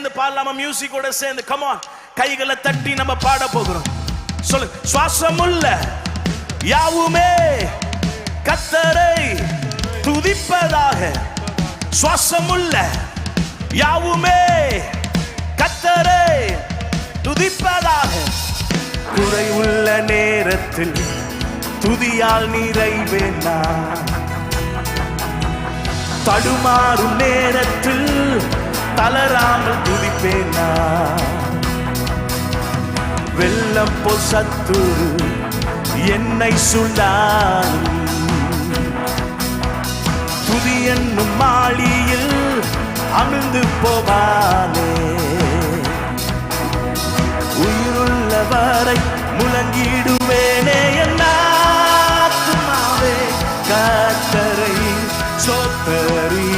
சேர்ந்து பாடலாமா? மியூசிக்கோட சேர்ந்து come on, கைகளை தட்டி நம்ம பாட போகிறோம். சொல்லு, சுவாசமுள்ள யாவுமே கர்த்தரை துதிப்பதாக. சுவாசமுள்ள யாவுமே கர்த்தரை துதிப்பதாக. குறைவுள்ள நேரத்தில் துதியால் நிறைவேனா, தடுமாறும் நேரத்தில் தளராமல் துதிப்பேனா. வெள்ளம் போல் சத்துரு என்னை சூழ்ந்தாலும் துதி என்னும் மாளியில் அமிழ்ந்து போவானே. உயிருள்ளவரை முழங்கிடுவேனே என் ஆத்துமாவே கர்த்தரை ஸ்தோத்தரி.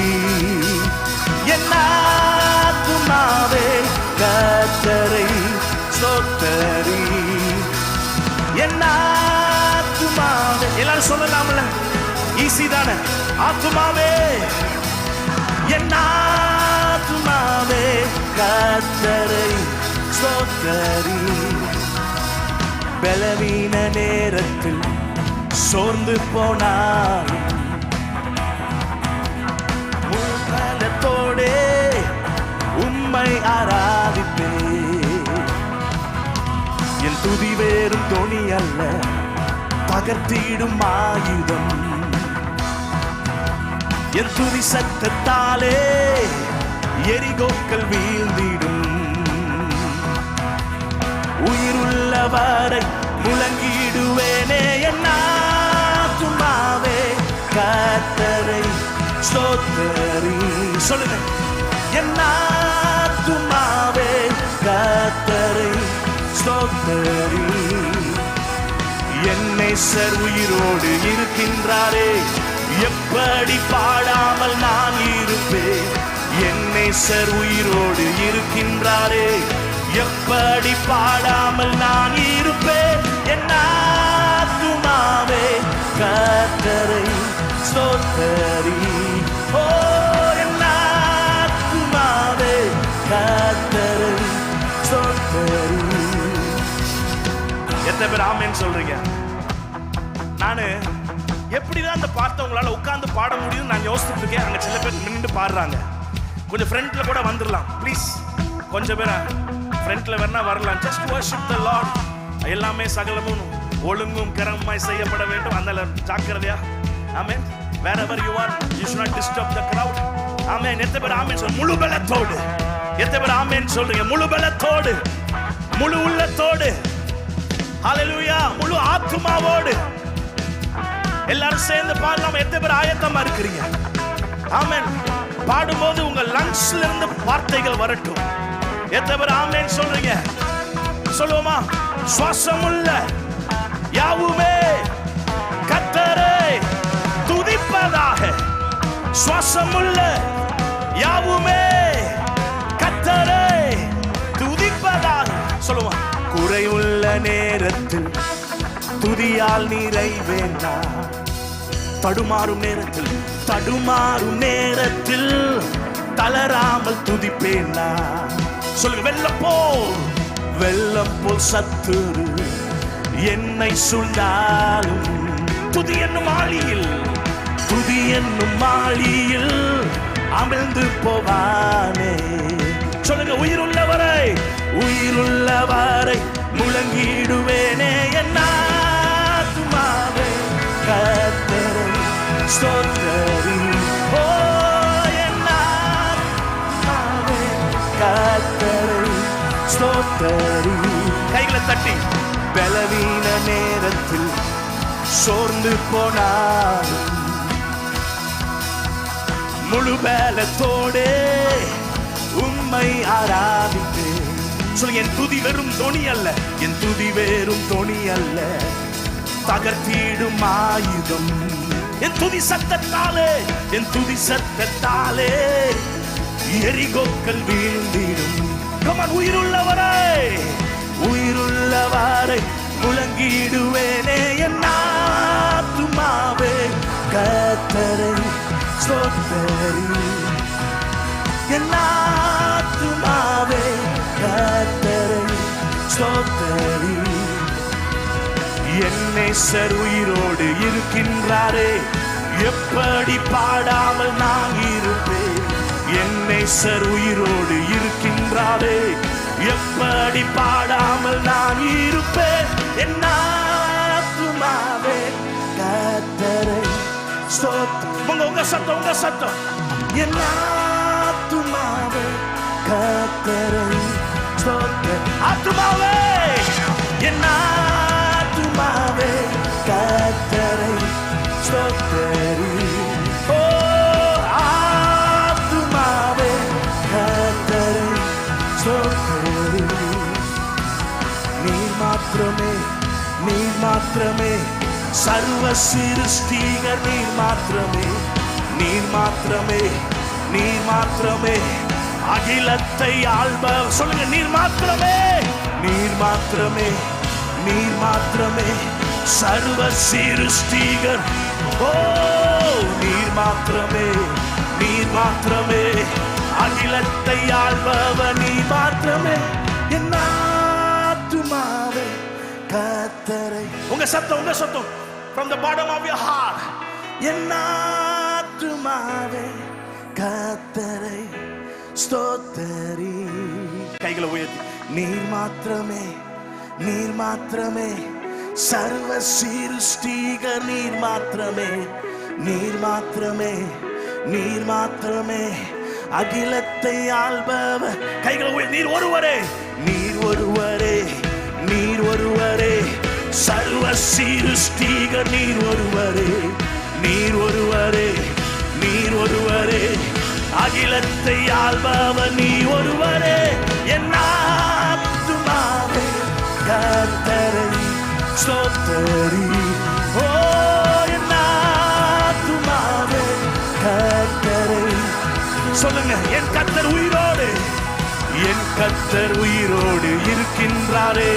என் ஆத்துமாவே கர்த்தரை ஸ்தோத்தரி. என் ஆத்துமாவே, எல்லாரும் சொல்லலாம்ல, ஈஸி தானே? ஆத்துமாவே, என் ஆத்துமாவே கர்த்தரை ஸ்தோத்தரி. பலவீன நேரத்தில் சோர்ந்து போனாலும் முழுபலத்தோடே உம்மை ஆராதிப்பே. என் துதி வேறும் தொனி அல்ல, பகர்த்திடும் ஆயுதம். என் துதி சத்தத்தாலே எரிகோக்கள் வீழ்ந்திடும். உயிருள்ளவரை முழங்கிடுவேனே என் ஆத்துமாவே கர்த்தரை ஸ்தோத்தரி. சொல்லுங்க, என் ஆத்துமாவே கர்த்தரை ஸ்தோத்தரி. என் நேசர் உயிரோடு இருக்கின்றாரே, எப்படி பாடாமல் நான் இருப்பேன். என் நேசர் உயிரோடு இருக்கின்றாரே, எப்படி பாடாமல் நான் இருப்பேன். என் ஆத்துமாவே கர்த்தரை ஸ்தோத்தரி. ஓ என் ஆத்துமாவே கர்த்தரை ஸ்தோத்தரி. எத்தனை பேர் ஆமென் சொல்றீங்க? நானு எப்படிதான் அந்த பாட்டை உங்களால உட்கார்ந்து பாட முடியும் நான் யோசிச்சுட்டு இருக்கேன். அங்க சில பேர் நின்று பாடுறாங்க. கொஞ்சம் ஃப்ரண்ட்ல கூட வந்துடலாம் ப்ளீஸ். கொஞ்சம் பேர் ஃப்ரண்ட்ல வேணா வரலாம். ஜஸ்ட் வர்ஷிப் தி லார்ட். எல்லாமே சகலமும் ஒழுங்கும் கிரமமாய் செய்யப்பட வேண்டும். அந்த ஜாக்கிரதையா. ஆமென். wherever you are, you should not disturb the crowd. ஆமென். எத்தனை பேர் ஆமென் சொல்றீங்க? முழு பலத்தோடு. எத்தனை பேர் ஆமென் சொல்றீங்க? முழு பலத்தோடு, முழு உள்ளத்தோடு. ஹalleluya. முழு ஆத்துமாவோடு எல்லாரும் சேர்ந்து பாடலாம். எத்தனை பேர் ஆயத்தமா இருக்கிறீங்க? ஆமென். பாடும்போது உங்க லங்ஸ்ல இருந்து வார்த்தைகள் வரட்டும். எத்தனை பேர் ஆமென் சொல்றீங்க? சொல்லுவோமா? சுவாசமுள்ள யாவுமே கர்த்தரை துதிப்பதாக. சுவாசமுள்ள யாவுமே கர்த்தரை துதிப்பதாக. சொல்லுவோமா? குறைவுள்ள நேரத்தில் துதியால் நிறைவேனா, தடுமாறும் நேரத்தில் தளராமல் துதிப்பேனா. சொல்லுங்க, வெள்ளம் போல் சத்துரு என்னை சூழ்ந்தாலும் துதி என்னும் மாளியில் அமிழ்ந்து போவானே. சொல்லுங்க, உயிருள்ளவரை முழங்கிடுவேனே என் ஆத்துமாவே கர்த்தரை ஸ்தோத்தரி. ஓ என் ஆத்துமாவே கர்த்தரை ஸ்தோத்தரி. கைகளை தட்டி. பலவீன நேரத்தில் சோர்ந்து போனாலும் முழு பலத்தோடே உம்மை ஆராதிப்பேன். சொல்லுங்க, என் துதி வெறும் தொனி அல்ல, என் துதி வேறும் தொனி அல்ல, தகர்த்திடும் ஆயுதம். என் துதி சத்தத்தாலே எரிகோக்கள் வீழ்ந்திடும். கமான். உயிருள்ளவரை முழங்கிடுவேனே என் ஆத்துமாவே கர்த்தரை ஸ்தோத்தரி. என் ஆத்துமாவே என் நேசர் உயிரோடு இருக்கின்றாரே, எப்படி பாடாமல் நான் இருப்பேன். என் நேசர் உயிரோடு இருக்கின்றாரே, எப்படி பாடாமல் நான் இருப்பேன். என் ஆத்துமாவே கர்த்தரை ஸ்தோத்திரி. உங்க சத்தம். என் ஆத்துமாவே கர்த்தரை ஸ்தோத்திரி. ஆத்துமாவே, என் ஆத்துமாவே கர்த்தரை ஸ்தோத்திரி. ஓ ஆத்துமாவே கர்த்தரை ஸ்தோத்திரி. நீர் மாத்திரமே சர்வ சிருஷ்டிகர். நீர் மாத்திரமே அகிலத்தை ஆள்பவர். சொல்லுங்க, நீர் மாத்திரமே சர்வ சிருஷ்டிகர். ஓ நீர் மாத்திரமே அகிலத்தை ஆள்பவர். நீர் மாத்திரமே. என் ஆத்துமாவே கர்த்தரை. உங்க சத்தம் from the bottom of your heart. என் ஆத்துமாவே கர்த்தரை ஸ்தோத்திரி. கைகளை உயர்த்தி. நீர் மாத்திரமே சர்வ சிருஷ்டிகர். நீர் மாத்திரமே அகிலத்தை ஆள்பவர். கைகளை உயர்த்தி. நீர் ஒருவரே சர்வ சிருஷ்டிகர். நீர் ஒருவரே அகிலத்தை ஆள்பவர். நீ ஒருவரே. என் ஆத்துமாவே கர்த்தரை ஸ்தோத்திரி. ஓ என் ஆத்துமாவே கர்த்தரை. சொல்லுங்க, என் கர்த்தர் உயிரோடு இருக்கின்றாரே,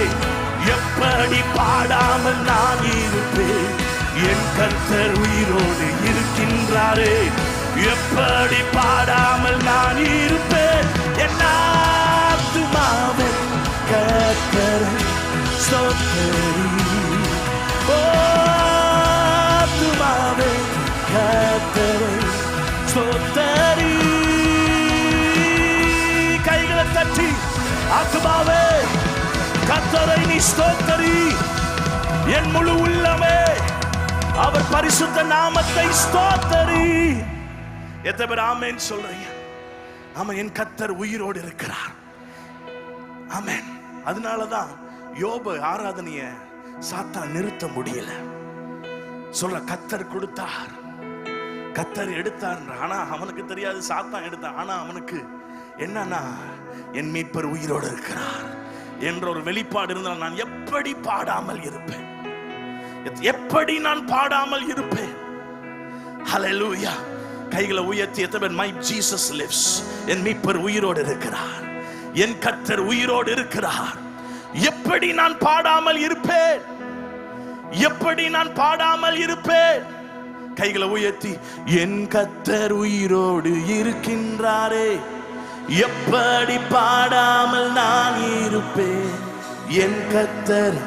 எப்படி பாடாமல் நான் இருப்பேன். என் கர்த்தர் உயிரோடு இருக்கின்றாரே, எப்படி பாடாமல் நான் இருப்பேன். என் ஆத்துமாவே கர்த்தரை ஸ்தோத்திரி. ஓ ஆத்துமாவே கர்த்தரை ஸ்தோத்திரி. கைகளை தட்டி, ஆத்துமாவே கர்த்தரை நீ ஸ்தோத்திரி. என் முழு உள்ளமே அவர் பரிசுத்த நாமத்தை ஸ்தோத்திரி. எத்தனை பேர் ஆமென் சொல்றீங்க? ஆமா, என் கர்த்தர் உயிரோடு இருக்கிறார். ஆமென். அதனாலதான் யோபு ஆராதனைய சாத்தான் நிறுத்த முடியல. சொல்ற, கர்த்தர் கொடுத்தார், கர்த்தர் எடுத்தார். ஆனா அவனுக்கு தெரியாது சாத்தான் எடுத்தான். ஆனா அவனுக்கு என்னன்னா, என் மீட்பர் உயிரோடு இருக்கிறார் என்ற ஒரு வெளிப்பாடு இருந்தால் நான் எப்படி பாடாமல் இருப்பேன். ஹல்லேலூயா. கைகளை உயர்த்தி. எத்தனை பேர் மை ஜீசஸ் லிவ்ஸ். என் மீட்பர் உயிரோடு இருக்கிறார், என் கர்த்தர் உயிரோடு இருக்கிறார். எப்படி நான் பாடாமல் இருப்பேன்? கைகளை உயர்த்தி. என் கர்த்தர் உயிரோடு இருக்கின்றாரே, எப்படி பாடாமல் நான் இருப்பேன். என் கர்த்தர்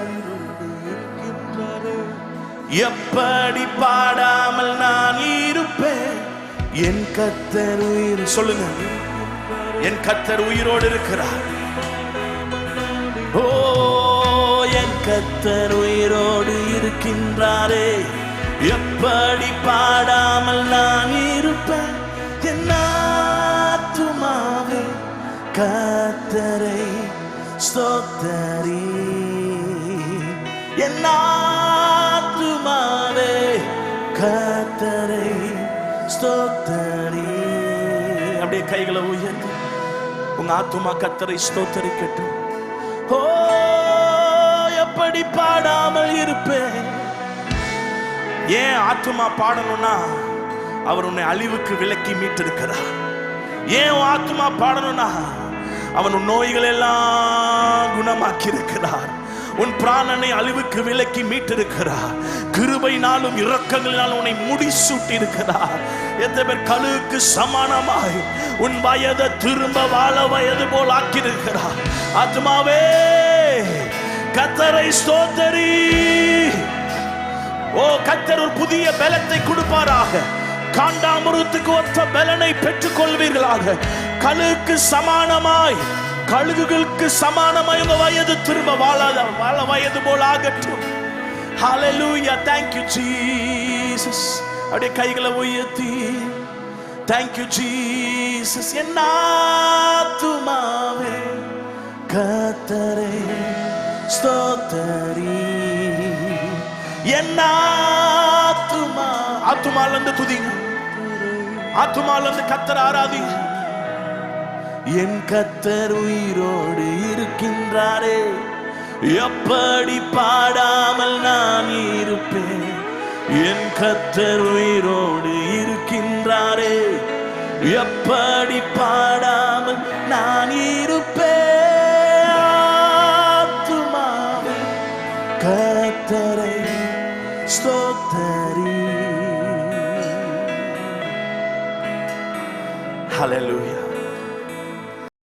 எப்படி பாடாமல் நான் இருப்பேன். என் கர்த்தர் உயிர். சொல்லுங்க, என் கர்த்தர் உயிரோடு இருக்கிறார். ஓ என் கர்த்தர் உயிரோடு இருக்கின்றாரே, எப்படி பாடாமல் நான் இருப்பேன். என் ஆத்துமாவே கர்த்தரை ஸ்தோத்திரி. என் ஆத்துமாவே கர்த்தரை ஸ்தோத்திரி. அப்படியே கைகளை உயர்த்தி உங்க ஆத்துமா கர்த்தரை ஸ்தோத்திரிக்கட்டும். ஓ எப்படி பாடாமல் இருப்பேன். ஏன் ஆத்துமா பாடணும்னா, அவர் உன்னை அழிவுக்கு விலக்கி மீட்டிருக்கிறார். ஏன் ஆத்துமா பாடணும்னா, அவன் உன் நோய்கள் எல்லாம் குணமாக்கி இருக்கிறார். உன் பிராணனை அழிவுக்கு விலக்கி மீட்டிருக்கிறார். கிருபையினாலும் இரக்கங்களினாலும் உன்னை முடிசூட்டி இருக்கிறார். எத்தனை பேர் கழுகுக்கு சமானமாய் உன் வயதை திரும்ப வாழ வயது போல் ஆக்கியிருக்கிறார். ஆத்துமாவே கர்த்தரை ஸ்தோத்திரி. ஓ கர்த்தர் ஒரு புதிய பலத்தை கொடுப்பாராக. காண்டாமிருகத்துக்கு ஒத்த பலனை பெற்றுக் கொள்வீர்களாக. கழுகுகளுக்கு சமானமாய் உங்க வயது திரும்ப வாழ வயது போல ஆகட்டும். Hallelujah. Thank you Jesus. அப்படியே கைகளை உயர்த்தி Thank you Jesus. என் ஆத்துமாவே கர்த்தரை ஸ்தோத்திரி. என் ஆத்துமால இருந்து துதிங்க, ஆத்துமால இருந்து கர்த்தரை ஆராதிங்க. என் கர்த்தர் உயிரோடு இருக்கின்றாரே, எப்படி பாடாமல் நான் இருப்பேன். என் கர்த்தர் உயிரோடு இருக்கின்றாரே, எப்படி பாடாமல் நான் இருப்பேன். ஆத்துமாவே கர்த்தரை ஸ்தோத்திரி. ஹல்லேலூயா.